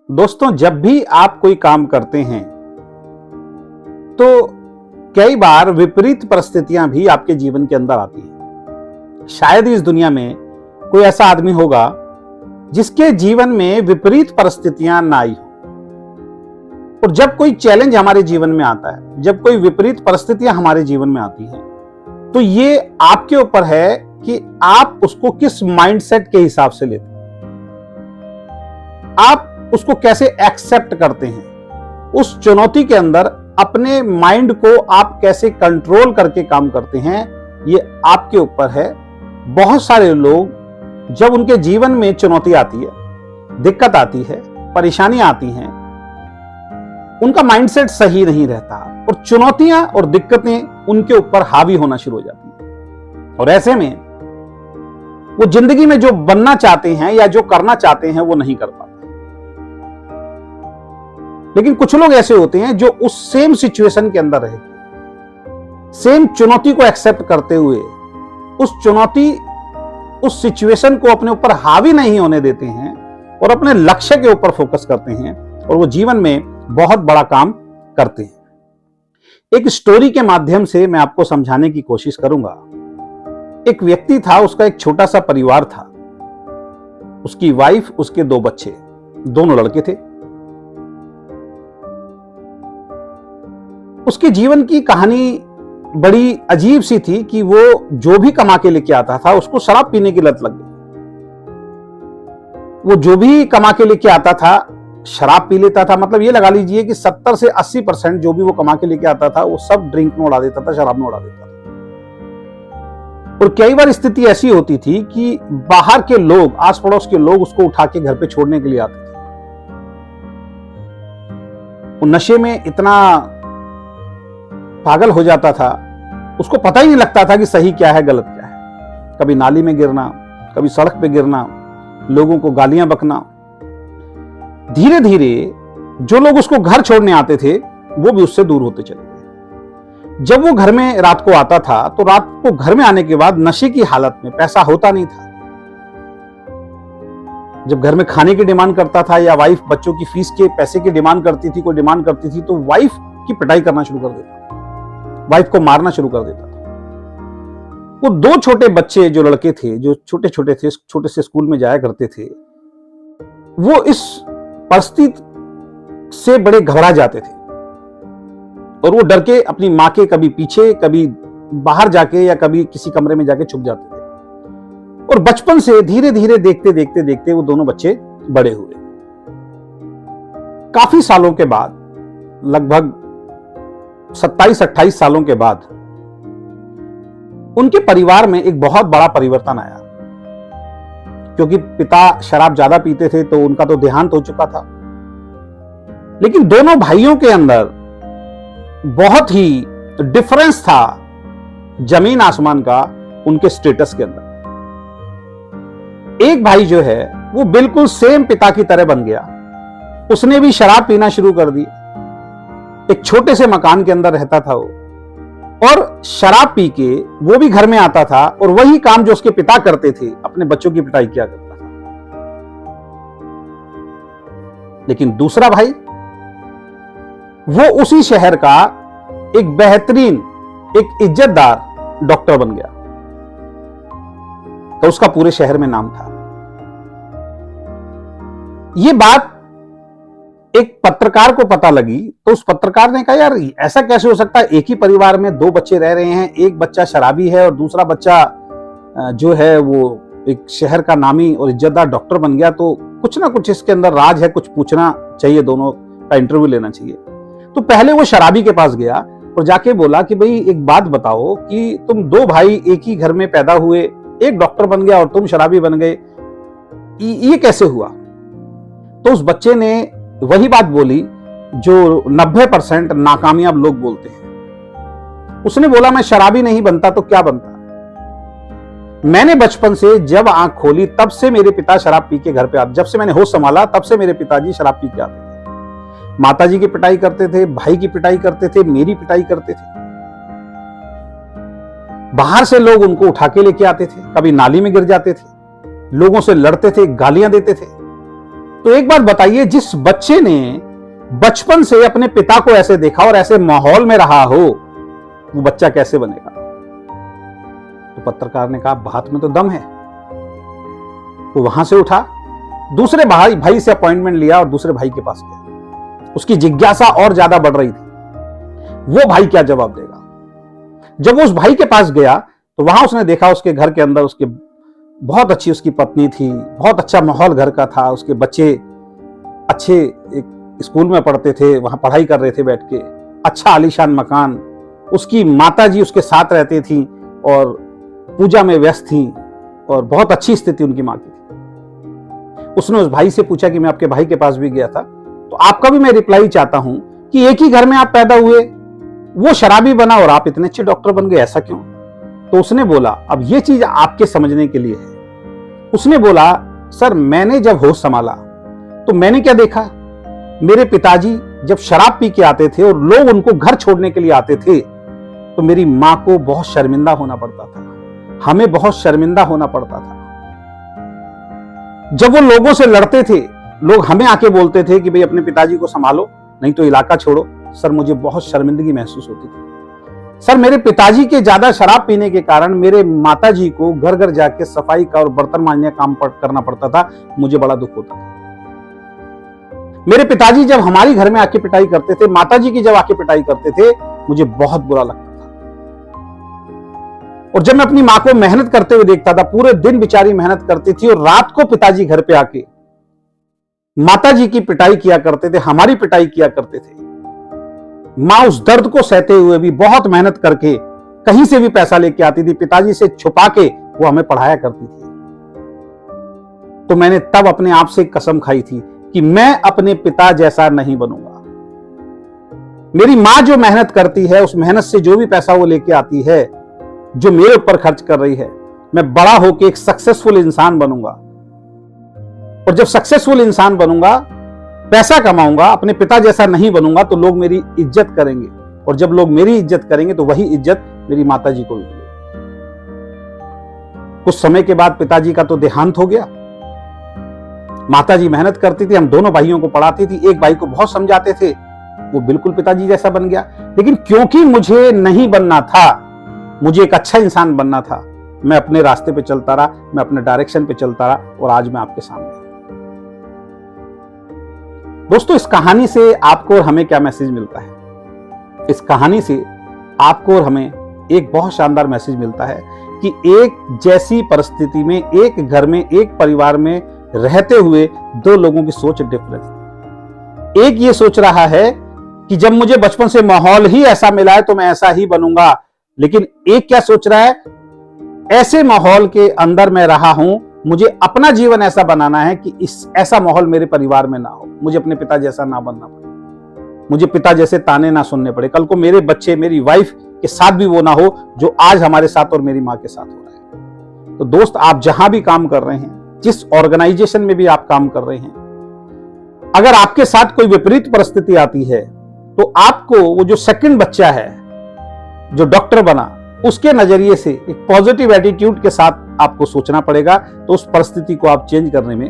दोस्तों, जब भी आप कोई काम करते हैं तो कई बार विपरीत परिस्थितियां भी आपके जीवन के अंदर आती हैं। शायद इस दुनिया में कोई ऐसा आदमी होगा जिसके जीवन में विपरीत परिस्थितियां ना आई हो। और जब कोई चैलेंज हमारे जीवन में आता है, जब कोई विपरीत परिस्थितियां हमारे जीवन में आती हैं, तो ये आपके ऊपर है कि आप उसको किस माइंडसेट के हिसाब से लेते हैं, आप उसको कैसे एक्सेप्ट करते हैं। उस चुनौती के अंदर अपने माइंड को आप कैसे कंट्रोल करके काम करते हैं, ये आपके ऊपर है। बहुत सारे लोग जब उनके जीवन में चुनौती आती है, दिक्कत आती है, परेशानी आती हैं, उनका माइंडसेट सही नहीं रहता और चुनौतियां और दिक्कतें उनके ऊपर हावी होना शुरू हो जाती हैं। और ऐसे में वो जिंदगी में जो बनना चाहते हैं या जो करना चाहते हैं वो नहीं कर पाते। लेकिन कुछ लोग ऐसे होते हैं जो उस सेम सिचुएशन के अंदर रहे, सेम चुनौती को एक्सेप्ट करते हुए उस सिचुएशन को अपने ऊपर हावी नहीं होने देते हैं और अपने लक्ष्य के ऊपर फोकस करते हैं और वो जीवन में बहुत बड़ा काम करते हैं। एक स्टोरी के माध्यम से मैं आपको समझाने की कोशिश करूंगा। एक व्यक्ति था, उसका एक छोटा सा परिवार था, उसकी वाइफ, उसके 2 बच्चे, दोनों लड़के थे। उसके जीवन की कहानी बड़ी अजीब सी थी कि वो जो भी कमा के लेके आता था उसको शराब पीने की लत लग गई। वो जो भी कमा के लेके आता था शराब पी लेता था। मतलब ये लगा लीजिए कि 70 से 80% जो भी वो कमा के लेके आता था वो सब ड्रिंक में उड़ा देता था, शराब में उड़ा देता था। और कई बार स्थिति ऐसी होती थी कि बाहर के लोग, आस पड़ोस के लोग उसको उठा के घर पे छोड़ने के लिए आते थे। वो नशे में इतना पागल हो जाता था, उसको पता ही नहीं लगता था कि सही क्या है, गलत क्या है। कभी नाली में गिरना, कभी सड़क पे गिरना, लोगों को गालियां बकना। धीरे धीरे जो लोग उसको घर छोड़ने आते थे वो भी उससे दूर होते चले गए। जब वो घर में रात को आता था तो रात को घर में आने के बाद नशे की हालत में, पैसा होता नहीं था। जब घर में खाने की डिमांड करता था या वाइफ बच्चों की फीस के पैसे की डिमांड करती थी, कोई डिमांड करती थी, तो वाइफ की पिटाई करना शुरू कर देता, वाइफ को मारना शुरू कर देता था। वो 2 छोटे बच्चे जो लड़के थे, जो छोटे छोटे थे, छोटे से स्कूल में जाया करते थे, वो इस परिस्थिति से बड़े घबरा जाते थे और वो डर के अपनी मां के कभी पीछे, कभी बाहर जाके या कभी किसी कमरे में जाके छुप जाते थे। और बचपन से धीरे धीरे देखते देखते देखते वो दोनों बच्चे बड़े हुए। काफी सालों के बाद, लगभग 27-28 सालों के बाद, उनके परिवार में एक बहुत बड़ा परिवर्तन आया। क्योंकि पिता शराब ज्यादा पीते थे तो उनका तो देहांत हो चुका था। लेकिन दोनों भाइयों के अंदर बहुत ही डिफरेंस था, जमीन आसमान का, उनके स्टेटस के अंदर। एक भाई जो है वो बिल्कुल सेम पिता की तरह बन गया। उसने भी शराब पीना शुरू कर दी। एक छोटे से मकान के अंदर रहता था वो, और शराब पी के वो भी घर में आता था और वही काम जो उसके पिता करते थे, अपने बच्चों की पिटाई किया करता था। लेकिन दूसरा भाई, वो उसी शहर का एक बेहतरीन, एक इज्जतदार डॉक्टर बन गया, तो उसका पूरे शहर में नाम था। ये बात एक पत्रकार को पता लगी तो उस पत्रकार ने कहा, यार ऐसा कैसे हो सकता है, एक ही परिवार में 2 बच्चे रह रहे हैं, एक बच्चा शराबी है और दूसरा बच्चा जो है वो एक शहर का नामी और इज्जतदार डॉक्टर बन गया। तो कुछ ना कुछ इसके अंदर राज है, कुछ पूछना चाहिए, दोनों का इंटरव्यू लेना चाहिए। तो पहले वो शराबी के पास गया और जाके बोला कि भाई एक बात बताओ कि तुम 2 भाई एक ही घर में पैदा हुए, एक डॉक्टर बन गया और तुम शराबी बन गए, ये कैसे हुआ? तो उस बच्चे ने वही बात बोली जो 90% नाकामयाब लोग बोलते हैं। उसने बोला, मैं शराबी नहीं बनता तो क्या बनता? मैंने बचपन से जब आंख खोली तब से मेरे पिता शराब पी के घर पे आते, जब से मैंने होश संभाला तब से मेरे पिताजी शराब पी के आते थे। माताजी की पिटाई करते थे, भाई की पिटाई करते थे, मेरी पिटाई करते थे। बाहर से लोग उनको उठा के लेके आते थे, कभी नाली में गिर जाते थे, लोगों से लड़ते थे, गालियां देते थे। तो एक बात बताइए, जिस बच्चे ने बचपन से अपने पिता को ऐसे देखा और ऐसे माहौल में रहा हो, वो बच्चा कैसे बनेगा? तो पत्रकार ने कहा, बात में तो दम है। वो वहां से उठा, दूसरे भाई से अपॉइंटमेंट लिया और दूसरे भाई के पास गया। उसकी जिज्ञासा और ज्यादा बढ़ रही थी, वो भाई क्या जवाब देगा। जब वो उस भाई के पास गया तो वहां उसने देखा उसके घर के अंदर उसके बहुत अच्छी उसकी पत्नी थी, बहुत अच्छा माहौल घर का था, उसके बच्चे अच्छे एक स्कूल में पढ़ते थे, वहां पढ़ाई कर रहे थे बैठ के, अच्छा आलीशान मकान, उसकी माताजी उसके साथ रहती थी और पूजा में व्यस्त थी और बहुत अच्छी स्थिति उनकी मां की थी। उसने उस भाई से पूछा कि मैं आपके भाई के पास भी गया था, तो आपका भी मैं रिप्लाई चाहता हूं कि एक ही घर में आप पैदा हुए, वो शराबी बना और आप इतने अच्छे डॉक्टर बन गए, ऐसा क्यों? तो उसने बोला, अब ये चीज आपके समझने के लिए है। उसने बोला, सर मैंने जब होश संभाला तो मैंने क्या देखा, मेरे पिताजी जब शराब पी के आते थे और लोग उनको घर छोड़ने के लिए आते थे तो मेरी मां को बहुत शर्मिंदा होना पड़ता था, हमें बहुत शर्मिंदा होना पड़ता था। जब वो लोगों से लड़ते थे, लोग हमें आके बोलते थे कि भाई अपने पिताजी को संभालो नहीं तो इलाका छोड़ो, सर मुझे बहुत शर्मिंदगी महसूस होती थी। सर मेरे पिताजी के ज्यादा शराब पीने के कारण मेरे माताजी को घर घर जाके सफाई का और बर्तन मांजने का काम करना पड़ता था, मुझे बड़ा दुख होता था। मेरे पिताजी जब हमारी घर में आके पिटाई करते थे, माताजी की जब आके पिटाई करते थे, मुझे बहुत बुरा लगता था। और जब मैं अपनी मां को मेहनत करते हुए देखता था, पूरे दिन बेचारी मेहनत करती थी और रात को पिताजी घर पे आके माताजी की पिटाई किया करते थे, हमारी पिटाई किया करते थे। मां उस दर्द को सहते हुए भी बहुत मेहनत करके कहीं से भी पैसा लेके आती थी, पिताजी से छुपा के वो हमें पढ़ाया करती थी। तो मैंने तब अपने आप से कसम खाई थी कि मैं अपने पिता जैसा नहीं बनूंगा। मेरी मां जो मेहनत करती है, उस मेहनत से जो भी पैसा वो लेके आती है, जो मेरे ऊपर खर्च कर रही है, मैं बड़ा होकर एक सक्सेसफुल इंसान बनूंगा। और जब सक्सेसफुल इंसान बनूंगा, पैसा कमाऊंगा, अपने पिता जैसा नहीं बनूंगा, तो लोग मेरी इज्जत करेंगे। और जब लोग मेरी इज्जत करेंगे तो वही इज्जत मेरी माताजी को भी मिलेगी। कुछ समय के बाद पिताजी का तो देहांत हो गया। माताजी मेहनत करती थी, हम दोनों भाइयों को पढ़ाती थी, एक भाई को बहुत समझाते थे, वो बिल्कुल पिताजी जैसा बन गया। लेकिन क्योंकि मुझे नहीं बनना था, मुझे एक अच्छा इंसान बनना था, मैं अपने रास्ते पे चलता रहा, मैं अपने डायरेक्शन पे चलता रहा और आज मैं आपके सामने हूं। दोस्तों, इस कहानी से आपको और हमें क्या मैसेज मिलता है? इस कहानी से आपको और हमें एक बहुत शानदार मैसेज मिलता है कि एक जैसी परिस्थिति में, एक घर में, एक परिवार में रहते हुए दो लोगों की सोच डिफरेंस। एक ये सोच रहा है कि जब मुझे बचपन से माहौल ही ऐसा मिला है तो मैं ऐसा ही बनूंगा, लेकिन एक क्या सोच रहा है, ऐसे माहौल के अंदर मैं रहा हूं, मुझे अपना जीवन ऐसा बनाना है कि ऐसा माहौल मेरे परिवार में ना हो, मुझे अपने पिता जैसा ना बनना पड़े, मुझे पिता जैसे ताने ना सुनने पड़े, कल को मेरे बच्चे, मेरी वाइफ के साथ भी वो ना हो जो आज हमारे साथ और मेरी मां के साथ हो रहा है। तो दोस्त, आप जहां भी काम कर रहे हैं, जिस ऑर्गेनाइजेशन में भी आप काम कर रहे हैं, अगर आपके साथ कोई विपरीत परिस्थिति आती है तो आपको वो जो सेकंड बच्चा है जो डॉक्टर बना, उसके नजरिए से एक पॉजिटिव एटीट्यूड के साथ आपको सोचना पड़ेगा, तो उस परिस्थिति को आप चेंज करने में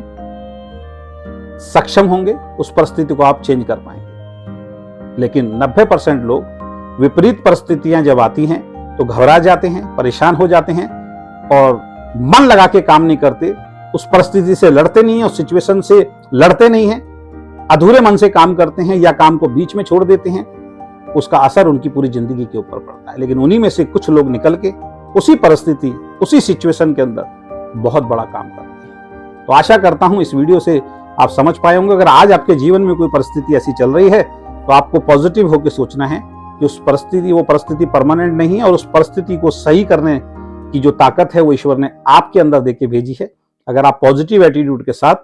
सक्षम होंगे, उस परिस्थिति को आप चेंज कर पाएंगे। लेकिन 90% लोग विपरीत परिस्थितियां जब आती हैं तो घबरा जाते हैं, परेशान हो जाते हैं और मन लगा के काम नहीं करते, उस परिस्थिति से लड़ते नहीं है, उस सिचुएशन से लड़ते नहीं है, अधूरे मन से काम करते हैं या काम को बीच में छोड़ देते हैं। उसका असर उनकी पूरी जिंदगी के ऊपर पड़ता है। लेकिन उन्हीं में से कुछ लोग निकल के उसी परिस्थिति, उसी सिचुएशन के अंदर बहुत बड़ा काम करते हैं। तो आशा करता हूं इस वीडियो से आप समझ पाए होंगे। अगर आज आपके जीवन में कोई परिस्थिति ऐसी चल रही है तो आपको पॉजिटिव होकर सोचना है कि वो परिस्थिति परमानेंट नहीं है और उस परिस्थिति को सही करने की जो ताकत है वो ईश्वर ने आपके अंदर देके भेजी है। अगर आप पॉजिटिव एटीट्यूड के साथ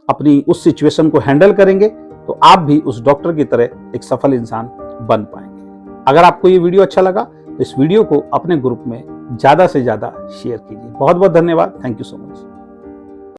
अपनी उस सिचुएशन को हैंडल करेंगे तो आप भी उस डॉक्टर की तरह एक सफल इंसान बन पाएंगे। अगर आपको ये वीडियो अच्छा लगा तो इस वीडियो को अपने ग्रुप में ज्यादा से ज्यादा शेयर कीजिए। बहुत बहुत धन्यवाद। Thank you so much.